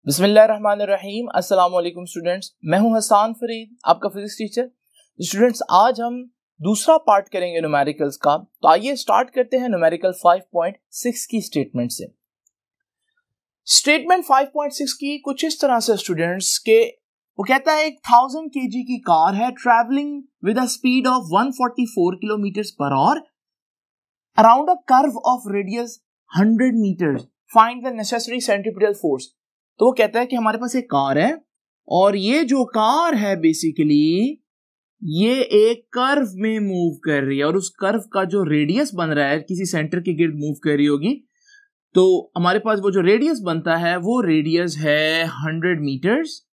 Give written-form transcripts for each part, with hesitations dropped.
बिस्मिल्लाहिर्रहमानिर्रहीम। अस्सलाम वालेकुम स्टूडेंट्स, मैं हूं हसन फरीद, आपका फिजिक्स टीचर। स्टूडेंट्स, आज हम दूसरा पार्ट करेंगे न्यूमेरिकल्स का। तो आइए स्टार्ट करते हैं न्यूमेरिकल 5.6 की स्टेटमेंट से। स्टेटमेंट 5.6 की कुछ इस तरह से स्टूडेंट्स के वो कहता है एक 1000 kg की कार है travelling with a speed of 144 kilometre per hour around a curve of radius 100 metre. Find the necessary centripetal force. तो वो कहता है कि हमारे पास एक कार है और ये जो कार है बेसिकली ये एक कर्व में मूव कर रही है और उस कर्व का जो रेडियस बन रहा है किसी सेंटर के गिर्द मूव कर रही होगी। तो हमारे पास वो जो रेडियस बनता है वो रेडियस है 100 मीटर्स।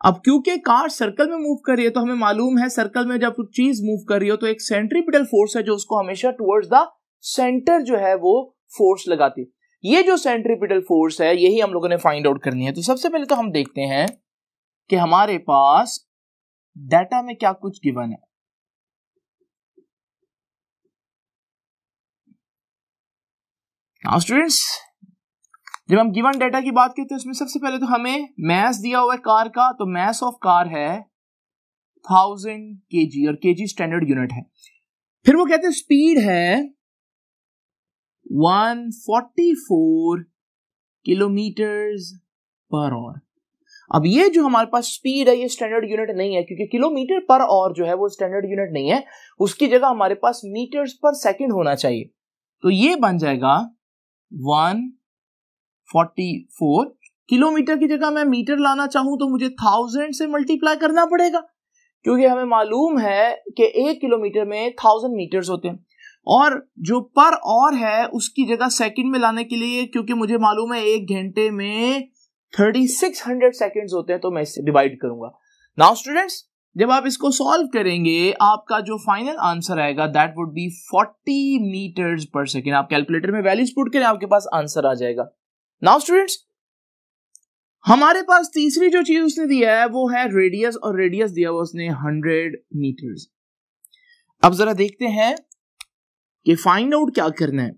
अब क्योंकि कार सर्कल में मूव कर रही है तो हमें मालूम है सर्कल में जब कुछ चीज मूव कर रही हो तो एक सेंट्रीपिटल फोर्स है जो उसको हमेशा टुवर्ड्स द सेंटर जो है वो फोर्स लगाती है। ये जो सेंट्रीपिटल फोर्स है यही हम लोगों ने फाइंड आउट करनी है। तो सबसे पहले तो हम देखते हैं कि हमारे पास डाटा में क्या कुछ गिवन है। नाउ स्टूडेंट्स, जब हम गिवन डाटा की बात करते हैं उसमें सबसे पहले तो हमें मास दिया हुआ है कार का। तो मास ऑफ कार है 1000 kg और kg स्टैंडर्ड यूनिट है। फिर वो कहते हैं स्पीड है 144 किलोमीटर्स पर आवर। अब ये जो हमारे पास स्पीड है ये स्टैंडर्ड यूनिट नहीं है क्योंकि किलोमीटर पर आवर जो है वो स्टैंडर्ड यूनिट नहीं है, उसकी जगह हमारे पास मीटर्स पर सेकंड होना चाहिए। तो ये बन जाएगा 144 किलोमीटर की जगह मैं मीटर लाना चाहूं तो मुझे 1000 से मल्टीप्लाई करना पड़ेगा क्योंकि हमें मालूम है कि 1 किलोमीटर में 1000 मीटर्स होते हैं। और जो पर आवर है उसकी जगह सेकंड में लाने के लिए क्योंकि मुझे मालूम है 1 घंटे में 3600 सेकंड्स होते हैं तो मैं इससे डिवाइड करूंगा। नाउ स्टूडेंट्स, जब आप इसको सॉल्व करेंगे आपका जो फाइनल आंसर आएगा दैट वुड बी 40 मीटर्स पर सेकंड। आप कैलकुलेटर में वैल्यूज पुट करें आपके पास आंसर आ जाएगा। नाउ स्टूडेंट्स, हमारे पास तीसरी जो चीज उसने दिया है वो है रेडियस और रेडियस दिया हुआ उसने 100 मीटर्स। अब जरा देखते हैं कि फाइंड आउट क्या करना है।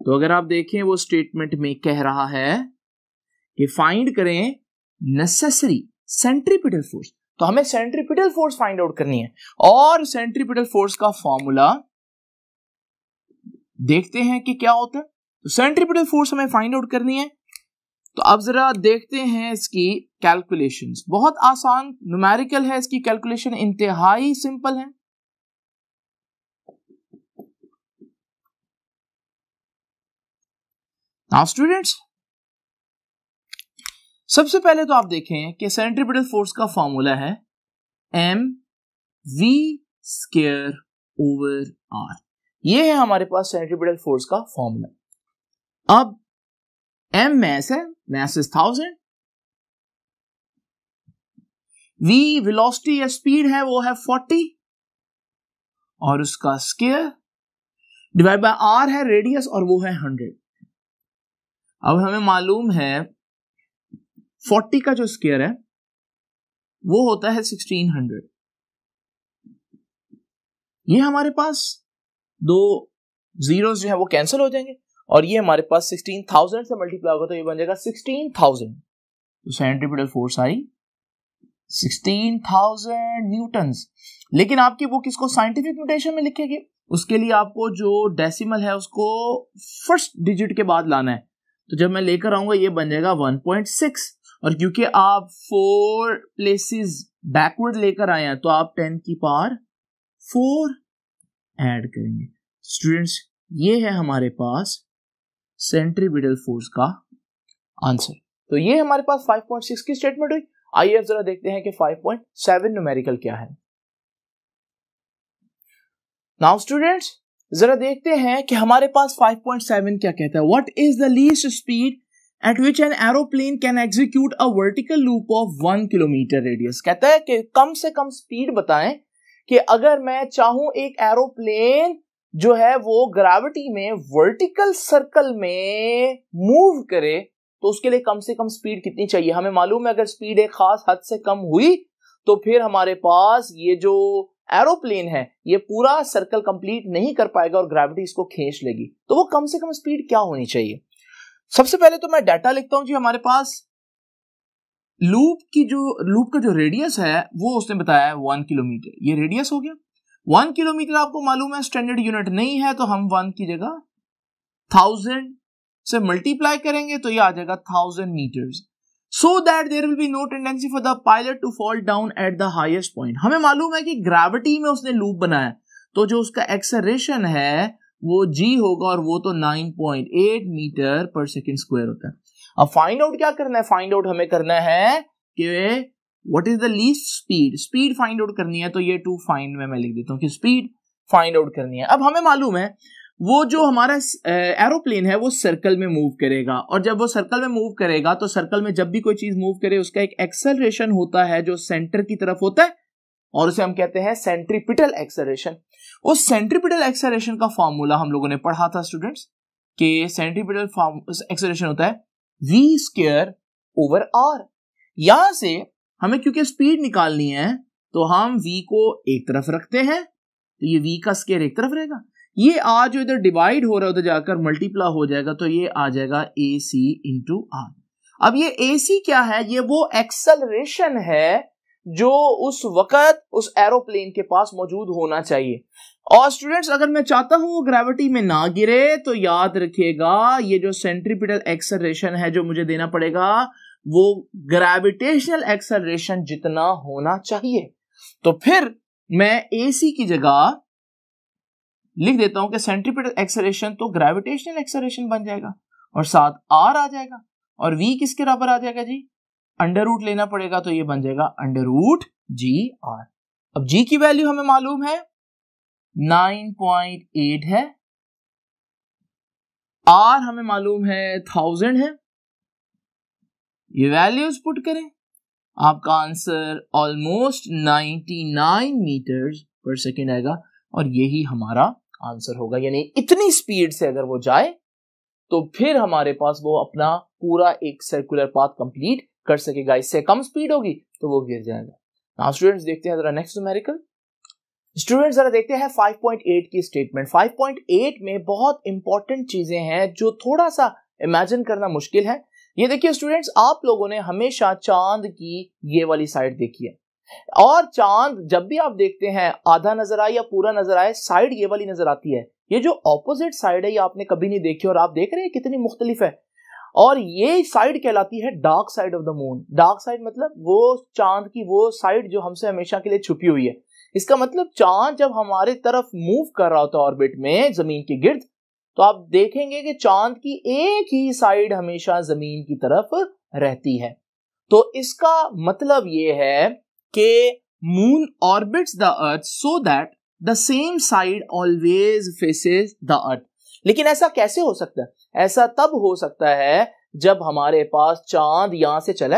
तो अगर आप देखें वो स्टेटमेंट में कह रहा है कि फाइंड करें नेसेसरी सेंट्रीपिटल फोर्स। तो हमें सेंट्रीपिटल फोर्स फाइंड आउट करनी है और सेंट्रीपिटल फोर्स का फॉर्मूला देखते हैं कि क्या होता है। तो सेंट्रीपिटल फोर्स हमें फाइंड आउट करनी है। तो अब जरा देखते हैं इसकी कैलकुलेशंस। बहुत आसान न्यूमेरिकल है, इसकी कैलकुलेशन इंतहाई सिंपल है। नाउ स्टूडेंट्स, सबसे पहले तो आप देखें कि सेंट्रीपिटल फोर्स का फॉर्मूला है mv स्क्वायर ओवर r। ये है हमारे पास सेंट्रीपिटल फोर्स का फॉर्मूला। अब m मास है, मास इज 1000, v वेलोसिटी या स्पीड है वो है 40 और उसका स्क्वायर डिवाइड बाय r है रेडियस और वो है 100। अब हमें मालूम है 40 का जो स्क्वायर है वो होता है 1600। ये हमारे पास दो जीरोस जो है वो कैंसिल हो जाएंगे और ये हमारे पास 16,000 से मल्टीप्लाई होगा तो ये बन जाएगा 16,000। तो सेंट्रीपिटल फोर्स आई 16,000 न्यूटन्स। लेकिन आपकी बुक इसको साइंटिफिक नोटेशन में लिखेगी, उसके लिए आपको जो डेसिमल है उसको फर्स्ट डिजिट के बाद लाना है। तो जब मैं लेकर आऊंगा ये बन जाएगा 1.6 और क्योंकि आप 4 प्लेसेस बैकवर्ड लेकर आए हैं तो आप 10 की पावर 4 ऐड करेंगे। स्टूडेंट्स, ये है हमारे पास सेंट्रीपिटल फोर्स का आंसर। तो ये हमारे पास 5.6 की स्टेटमेंट हुई। आइए अब जरा देखते हैं कि 5.7 न्यूमेरिकल क्या है। नाउ स्टूडेंट्स, जरा देखते हैं कि हमारे पास 5.7 क्या कहता है। What is the least speed at which an aeroplane can execute a vertical loop of 1 kilometre radius. कहता है कि कम से कम स्पीड बताएं कि अगर मैं चाहूं एक एरोप्लेन जो है वो ग्रेविटी में वर्टिकल सर्कल में मूव करे तो उसके लिए कम से कम स्पीड कितनी चाहिए। हमें मालूम है अगर स्पीड एक खास हद से कम हुई तो फिर हमारे पास ये जो एरोप्लेन है ये पूरा सर्कल कंप्लीट नहीं कर पाएगा और ग्रेविटी इसको खींच लेगी। तो वो कम से कम स्पीड क्या होनी चाहिए। सबसे पहले तो मैं डाटा लिखता हूं जी। हमारे पास लूप का जो रेडियस है वो उसने बताया है 1 किलोमीटर। ये रेडियस हो गया। 1 किलोमीटर आपको मालूम है स्टैंडर्ड यूनिट नहीं है, तो हम 1 की जगह 1000 से मल्टीप्लाई करेंगे तो ये आ जाएगा 1000 metres, so that there will be no tendency for the pilot to fall down at the highest point. हमें मालूम है कि ग्रेविटी में उसने लूप बनाया, तो जो उसका एक्सेलरेशन है वो g होगा, और वो तो 9.8 मीटर पर सेकेंड स्क्वायर होता है। अब फाइंड आउट क्या करना है? फाइंड आउट हमें करना है कि what is the least speed. Speed find out करनी है, तो ये टू फाइंड में मैं लिख देता हूं कि स्पीड फाइंड आउट करनी है। अब हमें मालूम है वो जो हमारा एरोप्लेन है वो सर्कल में मूव करेगा, और जब वो सर्कल में मूव करेगा तो सर्कल में जब भी कोई चीज मूव करे उसका एक एक्सेलरेशन होता है जो सेंटर की तरफ होता है, और उसे हम कहते हैं सेंट्रीपिटल एक्सेलरेशन। उस सेंट्रीपिटल एक्सेलरेशन का फॉर्मूला हम लोगों ने पढ़ा था स्टूडेंट्स, कि सेंट्रीपिटल एक्सेलरेशन होता है v स्क्वायर ओवर r। यहां से हमें क्योंकि स्पीड निकालनी है तो हम v को एक तरफ रखते हैं, तो ये v का स्क्वायर एक तरफ रहेगा, ये r जो इधर डिवाइड हो रहा है उधर जाकर मल्टीप्लाई हो जाएगा, तो ये आ जाएगा ac इंटू r। अब ये ac क्या है? ये वो एक्सेलरेशन है जो उस वक्त उस एरोप्लेन के पास मौजूद होना चाहिए। और स्टूडेंट्स अगर मैं चाहता हूं वो ग्रेविटी में ना गिरे, तो याद रखिएगा ये जो सेंट्रीपिटल एक्सेलरेशन है जो मुझे देना पड़ेगा वो ग्रेविटेशनल एक्सेलरेशन जितना होना चाहिए। तो फिर मैं AC की जगह लिख देता हूं कि सेंट्रीपिटल एक्सेलरेशन तो ग्रेविटेशनल एक्सेलरेशन बन जाएगा, और साथ R आ जाएगा, और V किसके बराबर आ जाएगा जी? अंडर रूट लेना पड़ेगा, तो ये बन जाएगा अंडर रूट GR। अब G की वैल्यू हमें मालूम है 9.8 है, R हमें मालूम है 1000 है। ये वैल्यूज पुट करें, आपका आंसर ऑलमोस्ट 99 मीटर्स पर सेकेंड आएगा, और यही हमारा आंसर होगा। यानी इतनी स्पीड से अगर वो जाए तो फिर हमारे पास वो अपना पूरा एक सर्कुलर पाथ कंप्लीट कर सकेगा। इससे कम स्पीड होगी तो वो गिर जाएगा। नाउ स्टूडेंट्स देखते हैं जरा नेक्स्ट न्यूमेरिकल। स्टूडेंट्स जरा देखते हैं 5.8 की स्टेटमेंट। 5.8 में बहुत इंपॉर्टेंट चीजें हैं जो थोड़ा सा इमेजिन करना मुश्किल है। ये देखिए स्टूडेंट्स, आप लोगों ने हमेशा चांद की ये वाली साइड देखी है, और चांद जब भी आप देखते हैं आधा नजर आए या पूरा नजर आए, साइड ये वाली नजर आती है। ये जो ऑपोजिट साइड है ये आपने कभी नहीं देखी, और आप देख रहे हैं कितनी मुख्तलिफ है, और ये साइड कहलाती है dark side of the moon. Dark side मतलब वो चांद की वो साइड जो हमसे हमेशा के लिए छुपी हुई है। इसका मतलब चांद जब हमारे तरफ मूव कर रहा होता है ऑर्बिट में जमीन के गिर्द, तो आप देखेंगे कि चांद की एक ही साइड हमेशा जमीन की तरफ रहती है। तो इसका मतलब ये है कि moon orbits the earth so that the same side always faces the earth. लेकिन ऐसा कैसे हो सकता है? ऐसा तब हो सकता है जब हमारे पास चांद यहां से चले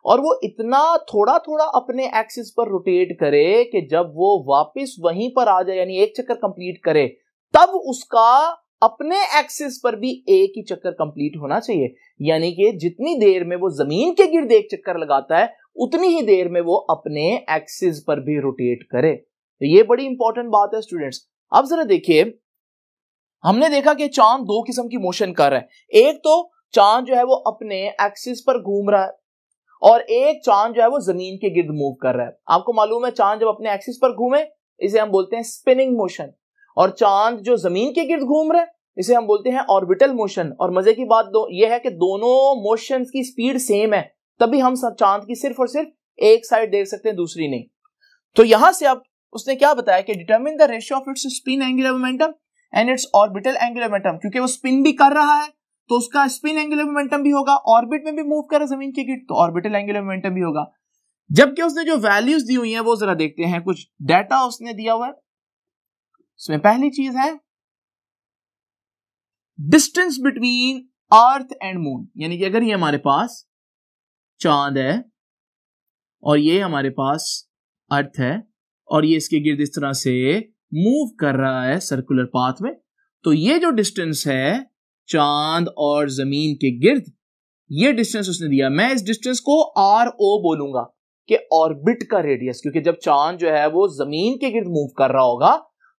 और वो इतना थोड़ा थोड़ा अपने एक्सिस पर रोटेट करे कि जब वो वापस वहीं पर आ जाए, यानी एक चक्कर कंप्लीट करे, तब उसका अपने एक्सिस पर भी एक ही चक्कर कंप्लीट होना चाहिए। यानी कि जितनी देर में वो जमीन के गिर्द एक चक्कर लगाता है उतनी ही देर में वो अपने एक्सिस पर भी रोटेट करे। तो ये बड़ी इंपॉर्टेंट बात है स्टूडेंट्स। अब जरा देखिए, हमने देखा कि चांद दो किस्म की मोशन कर रहा है। एक तो चांद जो है वो अपने एक्सिस पर घूम रहा है, और एक चांद जो है वो जमीन के गिर्द मूव कर रहा है। आपको मालूम है चांद जब अपने एक्सिस पर घूमे इसे हम बोलते हैं स्पिनिंग मोशन, और चांद जो जमीन के गिर्द घूम रहा है इसे हम बोलते हैं ऑर्बिटल मोशन। और मजे की बात यह है कि दोनों मोशंस की स्पीड सेम है, तभी हम चांद की सिर्फ और सिर्फ एक साइड देख सकते हैं, दूसरी नहीं। तो यहां से अब उसने क्या बताया कि determine the ratio of its spin angular momentum and it's orbital angular momentum. क्योंकि वो स्पिन भी कर रहा है तो उसका स्पिन एंगुलर मोमेंटम भी होगा, ऑर्बिट में भी मूव कर रहा है जमीन के गिर्द तो ऑर्बिटल एंगुलर मोमेंटम भी होगा। जबकि उसने जो वैल्यूज दी हुई हैं वो जरा देखते हैं, कुछ डाटा उसने दिया हुआ है। इसमें पहली चीज है distance between earth and moon. यानी कि अगर ये हमारे पास चांद है और ये हमारे पास अर्थ है और ये इसके गिर्द इस तरह से मूव कर रहा है सर्कुलर पाथ में, तो ये जो डिस्टेंस है चांद और जमीन के गिर्द, ये डिस्टेंस उसने दिया। मैं इस डिस्टेंस को RO बोलूंगा कि ऑर्बिट का रेडियस, क्योंकि जब चांद जो है वो जमीन के गिर्द मूव कर रहा होगा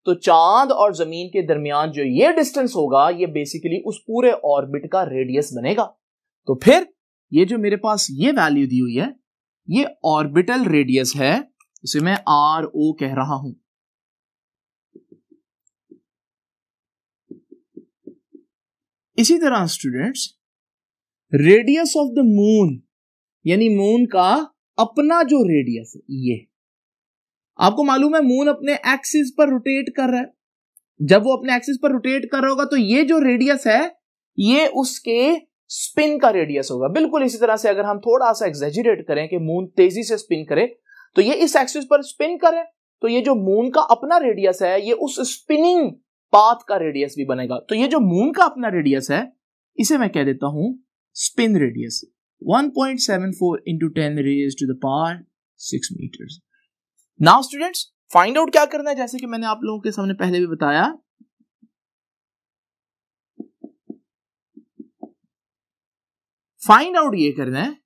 तो चांद और जमीन के दरमियान जो ये डिस्टेंस होगा ये बेसिकली उस पूरे ऑर्बिट का रेडियस बनेगा। तो फिर ये जो मेरे पास ये वैल्यू दी हुई है ये ऑर्बिटल रेडियस है, इसे मैं RO कह रहा हूं। इसी तरह students radius of the moon यानी मून का अपना जो रेडियस है, ये आपको मालूम है मून अपने एक्सिस पर रोटेट कर रहा है। जब वो अपने एक्सिस पर रोटेट कर रहा होगा तो ये जो रेडियस है ये उसके स्पिन का रेडियस होगा। बिल्कुल इसी तरह से अगर हम थोड़ा सा एग्जैजरेट करें कि मून तेजी से स्पिन करे तो ये इस एक्सिस पर स्पिन करे, तो ये जो मून का अपना रेडियस है ये उस स्पिनिंग पाथ का रेडियस भी बनेगा। तो ये जो मून का अपना रेडियस है इसे मैं कह देता हूं spin radius, 1.74 into 10 raised to the power 6 meters। Now students find out क्या करना है, जैसे कि मैंने आप लोगों के सामने पहले भी बताया, फाइंड आउट ये करना है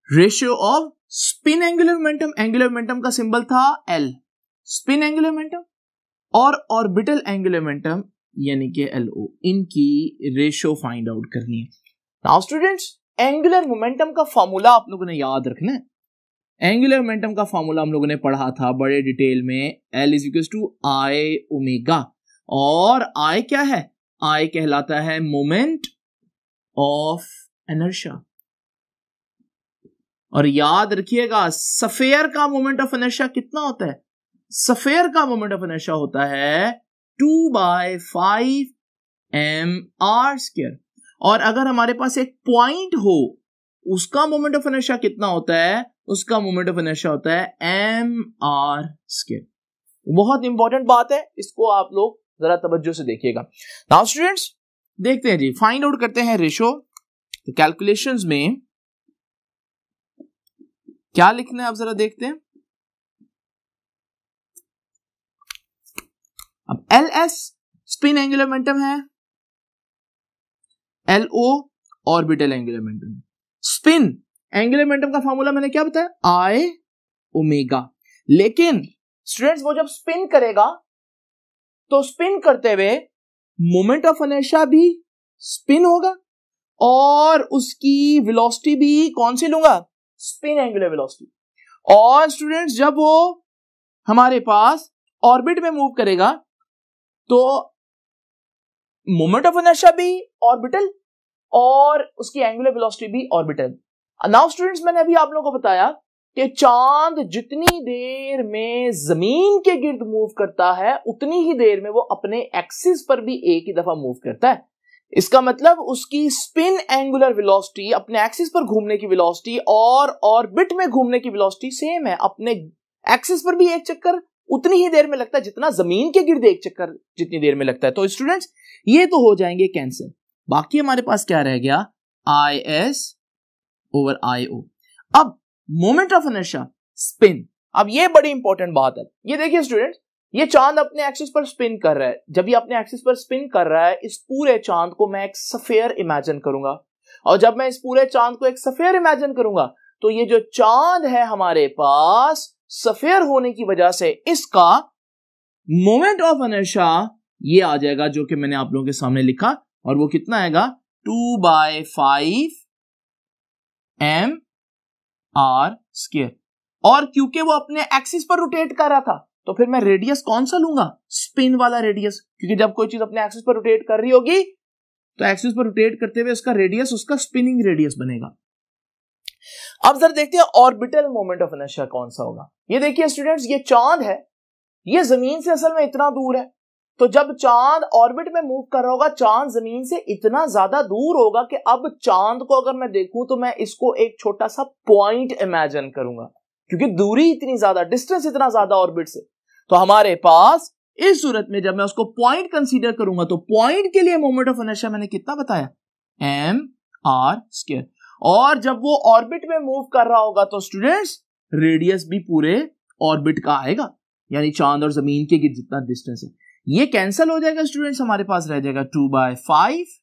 ratio off spin angular momentum, angular momentum का सिंबल था L, स्पिन एंगुलर मोमेंटम और ऑर्बिटल एंगुलर मोमेंटम यानी कि LO, इनकी रेशियो फाइंड आउट करनी है। नाउ स्टूडेंट्स एंगुलर मोमेंटम का फॉर्मूला आप लोगों ने याद रखना है। एंगुलर मोमेंटम का फॉर्मूला हम लोगों ने पढ़ा था बड़े डिटेल में, L = I ओमेगा, और I क्या है, I कहलाता है मोमेंट ऑफ इनर्शिया। और याद रखिएगा सफेयर का मोमेंट ऑफ इनर्शिया कितना होता है, सफेयर का मोमेंट ऑफ इनर्शिया होता है 2/5 mr²। और अगर हमारे पास एक पॉइंट हो उसका मोमेंट ऑफ इनर्शिया कितना होता है, उसका मोमेंट ऑफ इनर्शिया होता है mr²। बहुत इंपॉर्टेंट बात है, इसको आप लोग जरा तवज्जो से देखिएगा। नाउ स्टूडेंट्स देखते हैं जी, फाइंड आउट करते हैं रेशो। तो कैलकुलेशंस में क्या लिखना है आप जरा देखते हैं। अब LS स्पिन एंगुलर मोमेंटम है, LO orbital angular momentum. Spin angular momentum का फॉर्मूला मैंने क्या बताया, I ओमेगा। लेकिन स्टूडेंट्स वो जब स्पिन करेगा तो स्पिन करते हुए मोमेंट ऑफ इनर्शिया भी स्पिन होगा और उसकी वेलोसिटी भी कौन सी लूंगा, स्पिन एंगुलर वेलोसिटी। और स्टूडेंट्स जब वो हमारे पास ऑर्बिट में मूव करेगा तो मोमेंट ऑफ इनर्शिया भी ऑर्बिटल और उसकी एंगुलर वेलोसिटी भी ऑर्बिटल। नाउ स्टूडेंट्स मैंने अभी आप लोगों को बताया कि चांद जितनी देर में जमीन के गिर्द मूव करता है उतनी ही देर में वो अपने एक्सिस पर भी एक ही दफा मूव करता है। इसका मतलब उसकी स्पिन एंगुलर वेलोसिटी, अपने एक्सिस पर घूमने की वेलोसिटी और ऑर्बिट में घूमने की वेलोसिटी सेम है। अपने एक्सिस पर भी एक चक्कर उतनी ही देर में लगता है जितना जमीन के गिर्द एक चक्कर जितनी देर में लगता है। तो स्टूडेंट्स ये तो हो जाएंगे कैंसिल। बाकी हमारे पास क्या रह गया, IS ओवर IO। अब मोमेंट ऑफ इनर्शिया स्पिन, अब ये बड़ी इंपॉर्टेंट बात है। ये देखिए स्टूडेंट्स, ये चांद अपने एक्सिस पर स्पिन कर रहा है। जब ये अपने एक्सिस पर स्पिन कर रहा है, इस पूरे चांद को मैं एक सफेयर इमेजिन करूंगा, और जब मैं इस पूरे चांद को एक सफेयर इमेजिन करूंगा तो ये जो चांद है हमारे पास सफेयर होने की वजह से इसका मोमेंट ऑफ इनर्शिया ये आ जाएगा जो कि मैंने आप लोगों के सामने लिखा, और वो कितना आएगा 2/5 mr²। और क्योंकि वो अपने एक्सिस पर रोटेट कर रहा था तो फिर मैं रेडियस कौन सा लूंगा, स्पिन वाला रेडियस, क्योंकि जब कोई चीज अपने एक्सिस पर रोटेट कर रही होगी तो एक्सिस पर रोटेट करते हुए उसका रेडियस उसका स्पिनिंग रेडियस बनेगा। अब जरा देखते हैं ऑर्बिटल मोमेंट ऑफ इनर्शिया कौन सा होगा। ये देखिए स्टूडेंट्स, ये चांद है, ये जमीन से असल में इतना दूर है, तो जब चांद ऑर्बिट में मूव कर रहा होगा चांद जमीन से इतना ज्यादा दूर होगा कि अब चांद को अगर मैं देखूं तो मैं इसको एक छोटा सा पॉइंट इमेजिन करूंगा, क्योंकि दूरी इतनी ज्यादा, डिस्टेंस इतना ज्यादा ऑर्बिट से। तो हमारे पास इस सूरत में जब मैं उसको पॉइंट कंसीडर करूंगा तो पॉइंट के लिए मोमेंट ऑफ इनर्शिया मैंने कितना बताया, mr²। और जब वो ऑर्बिट में मूव कर रहा होगा तो स्टूडेंट्स रेडियस भी पूरे ऑर्बिट का आएगा, यानी चांद और जमीन के जितना डिस्टेंस है। ये कैंसिल हो जाएगा स्टूडेंट्स, हमारे पास रह जाएगा 2/5,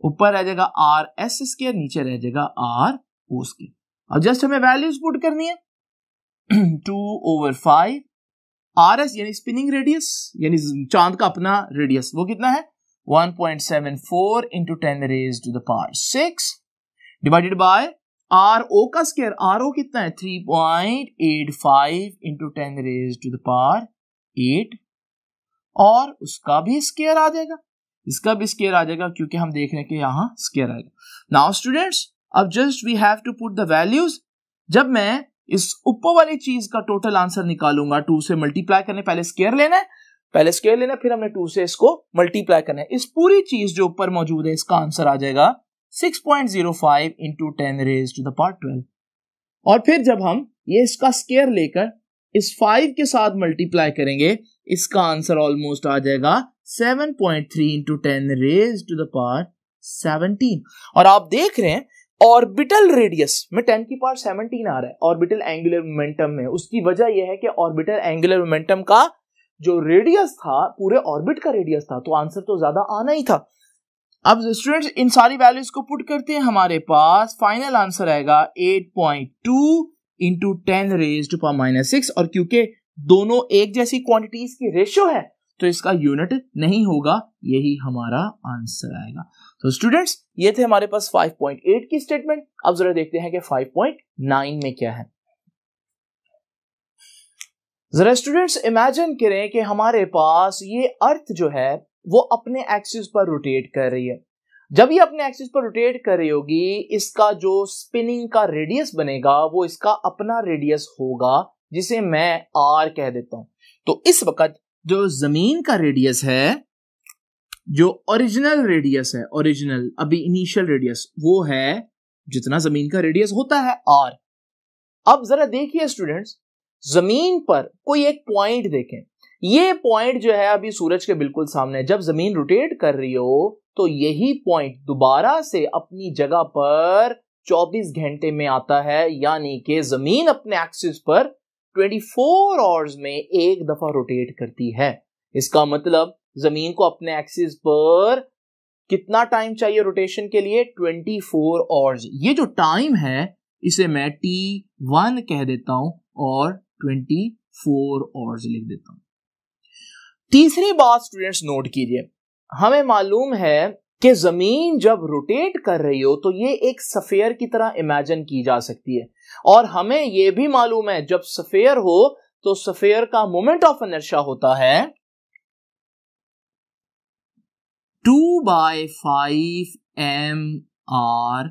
ऊपर रह जाएगा RS², नीचे रह जाएगा RO²। अब जस्ट हमें वैल्यूज पुट करनी है 2/5 RS यानी स्पिनिंग रेडियस, यानी चांद का अपना रेडियस, वो कितना है 1.74 into 10 raised to the power 6 divided by RO का स्क्वायर, RO कितना है 3.85 into 10 raised to the power 8, और उसका भी स्क्वायर आ जाएगा, इसका भी स्क्वायर आ जाएगा, क्योंकि हम देख रहे हैं कि यहां स्क्वायर आएगा. नाउ स्टूडेंट्स, अब just we have to put the values. जब मैं इस ऊपर वाली चीज का टोटल आंसर निकालूंगा, 2 से मल्टीप्लाई करने, पहले स्क्वायर लेना है, फिर हमने 2 से इसको मल्टीप्लाई करना है. इस पूरी चीज जो ऊपर मौजूद है, इसका आंसर आ जाएगा 6.05 into 10 raised to the power 12. और फिर जब हम ये इसका स्क्वायर लेकर इस 5 के साथ मल्टीप्लाई करेंगे, इसका आंसर ऑलमोस्ट आ जाएगा 7.3 into 10 raised to the power 17. और आप देख रहे हैं ऑर्बिटल रेडियस में 10 की पावर 17 आ रहा है ऑर्बिटल एंगुलर मोमेंटम में. उसकी वजह यह है कि ऑर्बिटल एंगुलर मोमेंटम का जो रेडियस था, पूरे ऑर्बिट का रेडियस था, तो आंसर तो ज्यादा आना ही था. अब स्टूडेंट्स, इन सारी वैल्यूज को पुट करते हैं, हमारे पास फाइनल आंसर आएगा 8.2 into 10 raised to power -6. और क्योंकि दोनों एक जैसी क्वांटिटीज की रेशियो है, तो इसका यूनिट नहीं होगा, यही हमारा आंसर आएगा. तो स्टूडेंट्स, ये थे हमारे पास 5.8 की स्टेटमेंट. अब जरा देखते हैं कि 5.9 में क्या है. जरा स्टूडेंट्स इमेजिन करें कि हमारे पास ये अर्थ जो है वो अपने एक्सिस पर रोटेट कर रही है. जब ये अपने एक्सिस पर रोटेट कर रही होगी, इसका जो स्पिनिंग का रेडियस बनेगा वो इसका अपना रेडियस होगा, जिसे मैं R कह देता हूं. तो इस वक्त जो जमीन का रेडियस है, जो ओरिजिनल रेडियस है, ओरिजिनल अभी इनिशियल रेडियस, वो है जितना जमीन का रेडियस होता है R. अब जरा देखिए स्टूडेंट्स, जमीन पर कोई एक पॉइंट देखें. ये पॉइंट जो है अभी सूरज के बिल्कुल सामने. जब जमीन रोटेट कर रही हो तो यही पॉइंट दोबारा से अपनी जगह पर 24 घंटे में आता है, यानी कि जमीन अपने एक्सिस पर 24 आवर्स में एक दफा रोटेट करती है. इसका मतलब जमीन को अपने एक्सिस पर कितना टाइम चाहिए रोटेशन के लिए? 24 आवर्स. ये जो टाइम है इसे मैं T1 कह देता हूं और 24 आवर्स लिख देता हूं. तीसरी बात स्टूडेंट्स नोट कीजिए, हमें मालूम है कि जमीन जब रोटेट कर रही हो तो ये एक सफेयर की तरह इमेजिन की जा सकती है, और हमें यह भी मालूम है जब सफेयर हो तो सफेयर का मोमेंट ऑफ इनर्शिया होता है 2/5 mr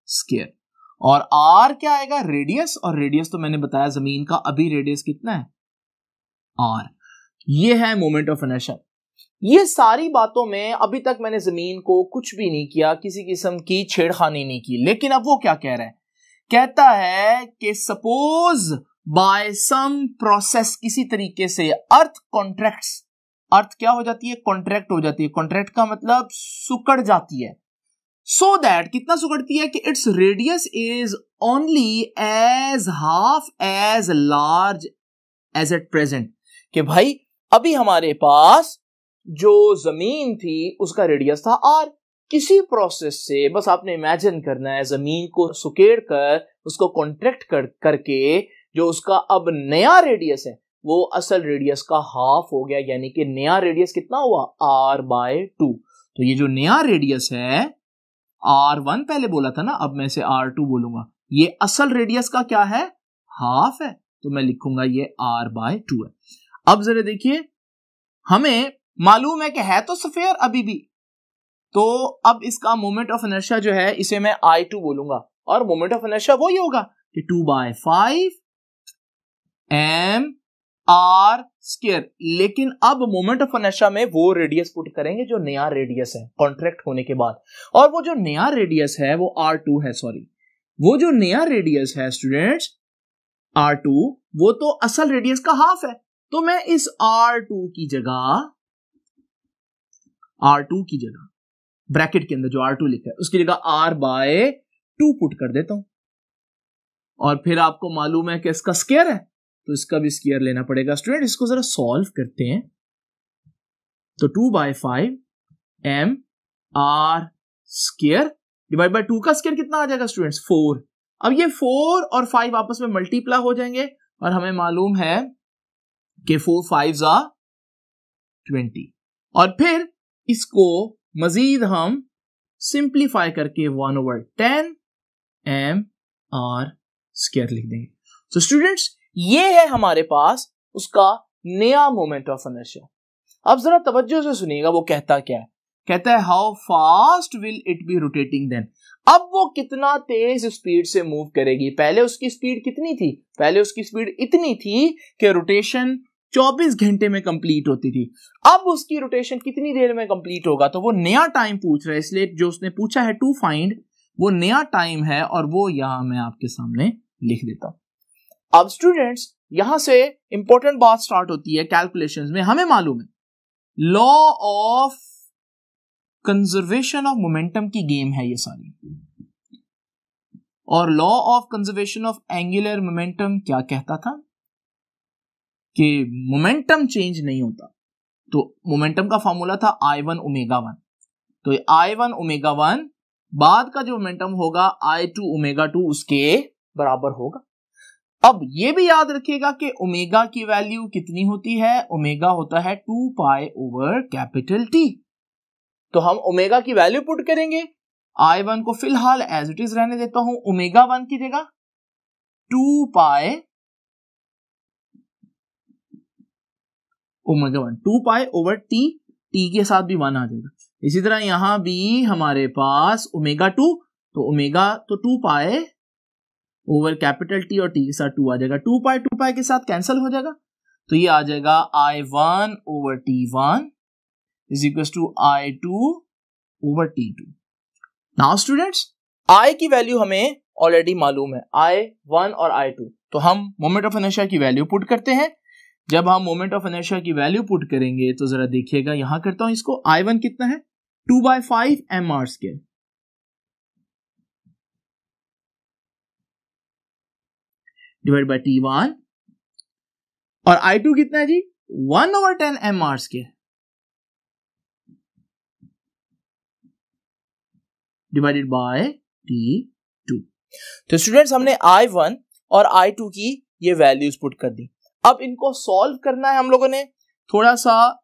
स्क्वायर. और r क्या आएगा? रेडियस. और रेडियस तो मैंने बताया जमीन का अभी रेडियस कितना है? r. ये है मोमेंट ऑफ इनर्शिया. ये सारी बातों में अभी तक मैंने जमीन को कुछ भी नहीं किया, किसी किस्म की छेड़खानी नहीं की. लेकिन अब वो क्या कह रहा है? कहता है कि सपोज बाय सम प्रोसेस, किसी तरीके से अर्थ कॉन्ट्रैक्ट्स. अर्थ क्या हो जाती है? कॉन्ट्रैक्ट हो जाती है. कॉन्ट्रैक्ट का मतलब सुकड़ जाती है. सो दैट कितना सुकड़ती है कि its radius is only as half as large as at present. कि भाई अभी हमारे पास जो जमीन थी उसका रेडियस था r. किसी प्रोसेस से बस आपने इमेजिन करना है, जमीन को सुकेड़ कर उसको कॉन्ट्रैक्ट करके जो उसका अब नया रेडियस है वो असल रेडियस का हाफ हो गया, यानी कि नया रेडियस कितना हुआ? r/2. तो ये जो नया रेडियस है, r1 पहले बोला था ना, अब मैं इसे r2 बोलूंगा. ये असल रेडियस का क्या है? हाफ है. तो मैं लिखूंगा ये r/2 है. अब जरा देखिए, हमें मालूम है कि है तो सफेयर अभी भी, तो अब इसका मोमेंट ऑफ इनर्शिया जो है इसे मैं I2 बोलूंगा, और मोमेंट ऑफ इनर्शिया वही होगा कि 2/5 mr स्क्वायर. लेकिन अब मोमेंट ऑफ इनर्शिया में वो रेडियस पुट करेंगे जो नया रेडियस है कॉन्ट्रैक्ट होने के बाद. और वो जो नया रेडियस है वो R2 है. सॉरी, वो जो नया रेडियस है स्टूडेंट्स R2, वो तो असल रेडियस का हाफ है. तो मैं इस R2 की जगह ब्रैकेट के अंदर जो R2 लिखा है उसकी जगह r/2 पुट कर देता हूं. और फिर आपको मालूम है कि इसका स्क्वायर है, तो इसका भी स्क्वायर लेना पड़ेगा. स्टूडेंट इसको जरा सॉल्व करते हैं. तो 2/5 mr स्क्वायर डिवाइड बाय 2 का स्क्वायर कितना आ जाएगा स्टूडेंट्स? 4. अब ये 4 और 5 आपस में मल्टीप्लाई हो जाएंगे, और हमें मालूम है के 4 5s are 20 और फिर इसको मजीद हम सिंप्लीफाई करके 1/10 m/² लिख देंगे। तो स्टूडेंट्स ये है हमारे पास उसका नया मोमेंट ऑफ इनर्शिया। अब जरा तवज्जो से सुनिएगा वो कहता क्या है। कहता है how fast will it be rotating then. अब वो कितना तेज स्पीड से मूव करेगी। पहले उसकी स्पीड कितनी थी? पहले उसकी स्पीड इतनी थी कि रोटेशन 24 घंटे में कंप्लीट होती थी। अब उसकी रोटेशन कितनी देर में कंप्लीट होगा? तो वो नया टाइम पूछ रहा है, इसलिए जो उसने पूछा है टू फाइंड वो नया टाइम है और वो यहां मैं आपके सामने लिख देता हूं। अब स्टूडेंट्स यहां से इंपॉर्टेंट बात स्टार्ट होती है कैलकुलेशंस में। हमें मालूम है law of conservation of momentum की गेम है ये सारी, और law of conservation of angular momentum क्या कहता था कि मोमेंटम चेंज नहीं होता। तो मोमेंटम का फॉर्मूला था I1 ω1। तो I1 ω1 बाद का जो मोमेंटम होगा I2 ω2 उसके बराबर होगा। अब ये भी याद रखिएगा कि ओमेगा की वैल्यू कितनी होती है? ओमेगा होता है 2π/T। तो हम ओमेगा की वैल्यू पुट करेंगे। I1 को फिलहाल एज इट इज रहने देता हूं, ω1 की जगह 2π ω1 2π/T, T के साथ भी 1 आ जाएगा। इसी तरह यहां भी हमारे पास ω2, तो ओमेगा तो 2π/T और T के साथ 2 आ जाएगा। 2π के साथ कैंसिल हो जाएगा, तो ये आ जाएगा I1/T1 is equal to I2/T2। Now students I की वैल्यू हमें ऑलरेडी मालूम है, I1 और I2। तो हम मोमेंट ऑफ इनर्शिया की वैल्यू पुट करते हैं। जब हम मोमेंट ऑफ इनर्शिया की वैल्यू पुट करेंगे तो जरा देखिएगा, यहां करता हूं इसको। I1 कितना है? 2/5 mr² डिवाइड बाय T1, और I2 कितना है जी? 1/10 mr² डिवाइडेड बाय T2। तो स्टूडेंट्स हमने I1 और I2 की ये वैल्यूज पुट कर दी। अब इनको सॉल्व करना है हम लोगों ने। थोड़ा सा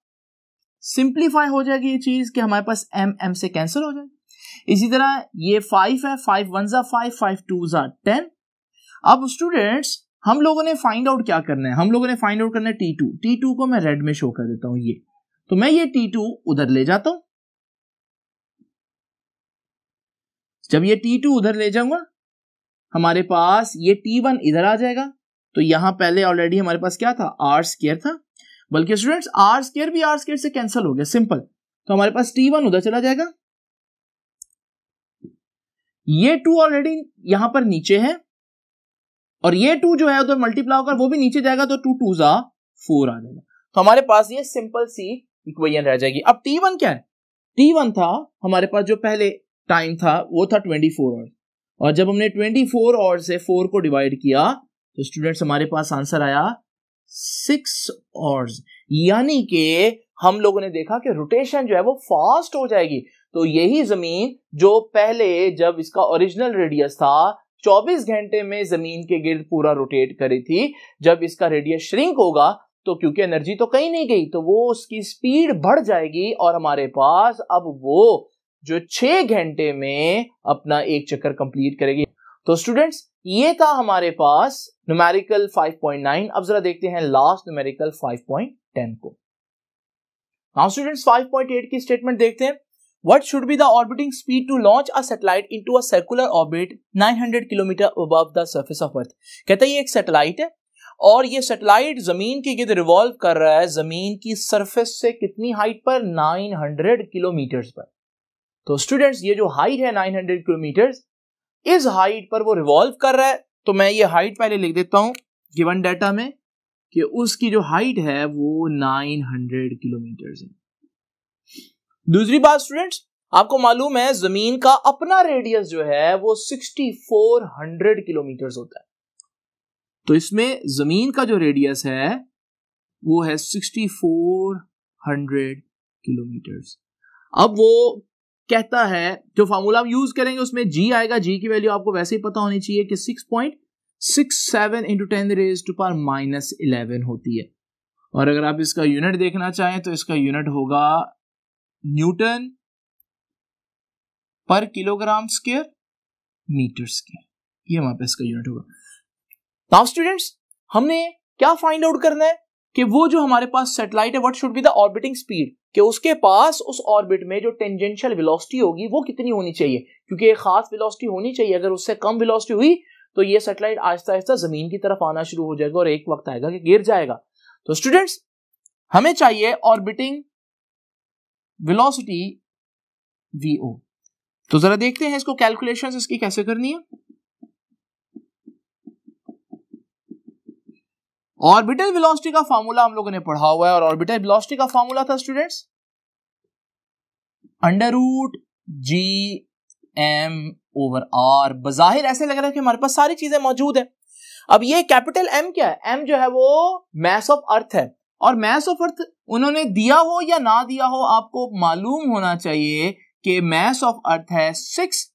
सिंप्लीफाई हो जाएगी ये चीज कि हमारे पास m से कैंसिल हो जाएगी। इसी तरह ये 5 है, 5 1s are 5, 5 2s are 10। अब स्टूडेंट्स हम लोगों ने फाइंड आउट क्या करना है? हम लोगों ने फाइंड आउट करना है T2। T2 को मैं रेड में शो कर देता हूं ये। तो मैं ये T2 उधर ले जाता हूं। जब ये T2 उधर ले जाऊंगा हमारे पास ये T1 इधर आ जाएगा। तो यहां पहले ऑलरेडी हमारे पास क्या था? R² था, बल्कि स्टूडेंट्स R² भी R² से कैंसिल हो गया, सिंपल। तो हमारे पास T1 उधर चला जाएगा। ये 2 ऑलरेडी यहां पर नीचे है और ये 2 जो है उधर मल्टीप्लाई होकर वो भी नीचे जाएगा, तो 2 2s are 4 आ जाएगा। तो हमारे पास ये सिंपल सी इक्वेशन रह जाएगी। अब T1 क्या है? T1 था हमारे पास जो पहले टाइम था वो था 24 आवर्स, और जब हमने 24 आवर्स से 4 को डिवाइड किया तो स्टूडेंट्स हमारे पास आंसर आया 6 आवर्स। यानी कि हम लोगों ने देखा कि रोटेशन जो है वो फास्ट हो जाएगी। तो यही जमीन जो पहले जब इसका ओरिजिनल रेडियस था 24 घंटे में जमीन के गिर्द पूरा रोटेट करी थी, जब इसका रेडियस श्रिंक होगा तो क्योंकि एनर्जी तो कहीं नहीं गई तो वो उसकी स्पीड बढ़ जाएगी और हमारे पास अब वो जो 6 घंटे में अपना एक चक्कर कंप्लीट करेगी। तो स्टूडेंट्स ये था हमारे पास न्यूमेरिकल 5.9। अब जरा देखते हैं लास्ट न्यूमेरिकल 5.10 को। नाउ स्टूडेंट्स 5.8 की स्टेटमेंट देखते हैं। What should be the orbiting speed to launch a satellite into a circular orbit 900 kilometre above the surface of Earth? कहता है ये एक सैटेलाइट है और ये सैटेलाइट जमीन के गिर्द रिवॉल्व कर रहा है जमीन की सरफेस से कितनी हाइट पर? 900 किलोमीटर पर। तो स्टूडेंट्स ये जो हाइट है 900 किलोमीटर, इस हाइट पर वो रिवॉल्व कर रहा है। तो मैं ये हाइट पहले लिख देता हूं गिवन डाटा में कि उसकी जो हाइट है वो 900 किलोमीटर है। दूसरी बात स्टूडेंट्स आपको मालूम है जमीन का अपना रेडियस जो है वो 6400 किलोमीटर होता है। तो इसमें जमीन का जो रेडियस है वो है 6400 किलोमीटर। अब वो कहता है जो फार्मूला हम यूज करेंगे उसमें G आएगा। G की वैल्यू आपको वैसे ही पता होनी चाहिए कि 6.67 × 10⁻⁻11 होती है। और अगर आप इसका यूनिट देखना चाहें तो इसका यूनिट होगा न्यूटन पर किलोग्राम स्क्वायर मीटर स्क्वायर, ये हमारे पास इसका यूनिट होगा। नाउ स्टूडेंट्स, हमने क्या फाइंड आउट करना है कि वो जो हमारे पास सैटेलाइट है what should be the orbiting speed, कि उसके पास उस ऑर्बिट में जो टेंजेंशियल वेलोसिटी होगी वो कितनी होनी चाहिए, क्योंकि एक खास वेलोसिटी होनी चाहिए। अगर उससे कम वेलोसिटी हुई तो ये सैटेलाइट आहिस्ता आहिस्ता जमीन की तरफ आना शुरू हो जाएगा और एक वक्त आएगा कि गिर जाएगा। तो स्टूडेंट्स, हमें चाहिए ऑर्बिटिंग वेलोसिटी vo। तो जरा देखते हैं इसको कैलकुलेशंस इसकी कैसे करनी है। ऑर्बिटल वेलोसिटी का फार्मूला हम लोगों ने पढ़ा हुआ है और ऑर्बिटल वेलोसिटी का फार्मूला था स्टूडेंट्स √g/m/r। बजाहिर ऐसे लग रहा है कि हमारे पास सारी चीजें मौजूद है। अब ये कैपिटल M क्या है? M जो है वो मास ऑफ अर्थ है, और मास ऑफ अर्थ उन्होंने दिया हो या ना दिया हो, आपको मालूम होना चाहिए कि मास ऑफ अर्थ है 6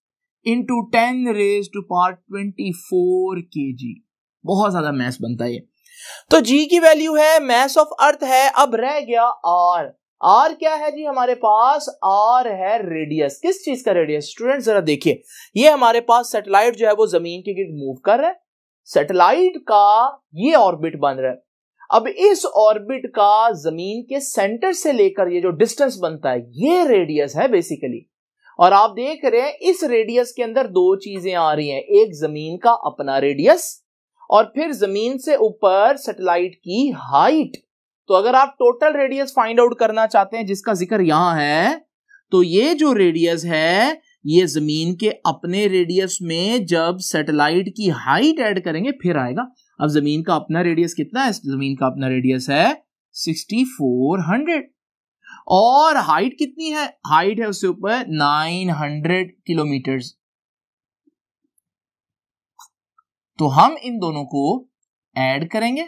× 10⁻24 kg। बहुत ज्यादा मास बनता है ये। तो G की वैल्यू है, मास ऑफ अर्थ है। अब रह गया R। R क्या है जी हमारे पास? R है रेडियस। किस चीज का रेडियस? स्टूडेंट जरा देखिए, ये हमारे पास सैटेलाइट जो है वो जमीन के गिर्द मूव कर रहा है। सैटेलाइट का ये ऑर्बिट बन रहा है। अब इस ऑर्बिट का जमीन के सेंटर से लेकर ये जो डिस्टेंस बनता है ये रेडियस है बेसिकली। और आप देख रहे हैं इस रेडियस के अंदर दो चीजें आ रही हैं, एक जमीन का अपना रेडियस और फिर जमीन से ऊपर सैटेलाइट की हाइट। तो अगर आप टोटल रेडियस फाइंड आउट करना चाहते हैं जिसका जिक्र यहां है, तो ये जो रेडियस है ये जमीन के अपने रेडियस में जब सैटेलाइट की हाइट ऐड करेंगे फिर आएगा। अब जमीन का अपना रेडियस कितना है? जमीन का अपना रेडियस है 6400 और हाइट कितनी है? हाइट है उससे ऊपर 900 किलोमीटर्स। तो हम इन दोनों को ऐड करेंगे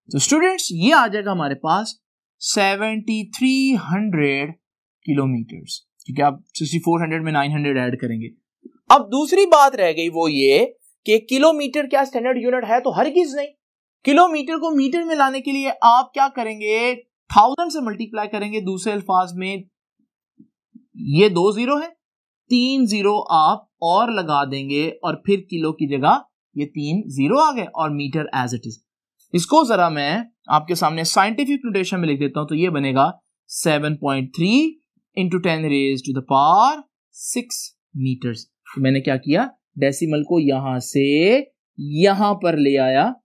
तो स्टूडेंट्स ये आ जाएगा हमारे पास 7300 किलोमीटर्स, क्योंकि आप 6400 में 900 ऐड करेंगे। अब दूसरी बात रह गई वो ये कि किलोमीटर क्या स्टैंडर्ड यूनिट है? तो हरगिज नहीं। किलोमीटर को मीटर में लाने के लिए आप क्या करेंगे? 1000 से मल्टीप्लाई करेंगे। दूसरे अल्फाज में ये 2 0 है, 3 0 आप और लगा देंगे और फिर किलो की जगह ये 3 0 आ गए और मीटर एज इट इज। इसको जरा मैं आपके सामने साइंटिफिक नोटेशन में लिख देता हूं, तो ये बनेगा 7.3 × 10⁻6 मीटर्स। तो मैंने क्या किया? डेसिमल को यहां से यहां पर ले आया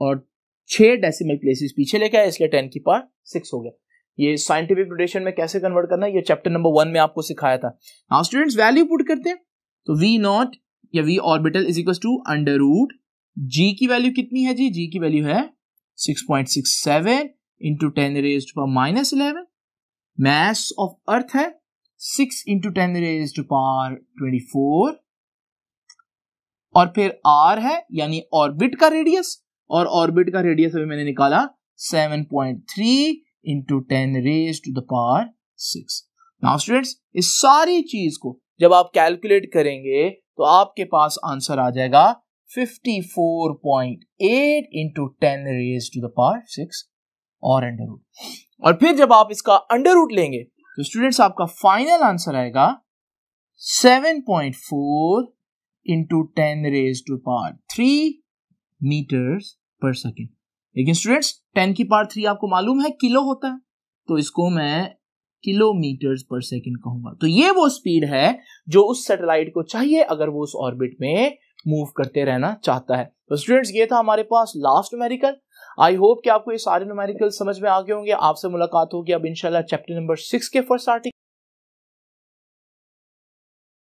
और 6 डेसिमल प्लेसेस पीछे लेके आया, इसलिए 10⁻6 हो गया। ये साइंटिफिक नोटेशन में कैसे कन्वर्ट करना है ये चैप्टर नंबर 1 में आपको सिखाया था। नाउ स्टूडेंट्स वैल्यू पुट करते हैं, तो v0 या v orbital is equal to √g की वैल्यू कितनी है जी? g की वैल्यू है 6.67 × 10⁻11। मास ऑफ अर्थ है 6 × 10⁻24 और फिर r है यानी ऑर्बिट का रेडियस, और ऑर्बिट का रेडियस अभी मैंने निकाला 7.3 × 10⁻6। नाउ स्टूडेंट्स इस सारी चीज को जब आप कैलकुलेट करेंगे तो आपके पास आंसर आ जाएगा 54.8 × 10⁻6 और अंडर रूट। और फिर जब आप इसका अंडर रूट लेंगे तो स्टूडेंट्स आपका फाइनल आंसर आएगा 7.4 × 10⁻3 मीटर्स पर सेकेंड। लेकिन स्टूडेंट्स 10⁻3 आपको मालूम है किलो होता है, तो इसको मैं किलोमीटर्स पर सेकेंड कहूंगा। तो ये वो स्पीड है जो उस सैटेलाइट को चाहिए अगर वो उस ऑर्बिट में मूव करते रहना चाहता है। तो स्टूडेंट्स ये था हमारे पास लास्ट न्यूमेरिकल। आई होप कि आपको ये सारे न्यूमेरिकल समझ में आ गए होंगे। आपसे मुलाकात होगी अब इंशाल्लाह चैप्टर नंबर 6 के फर्स्ट आर्टिकल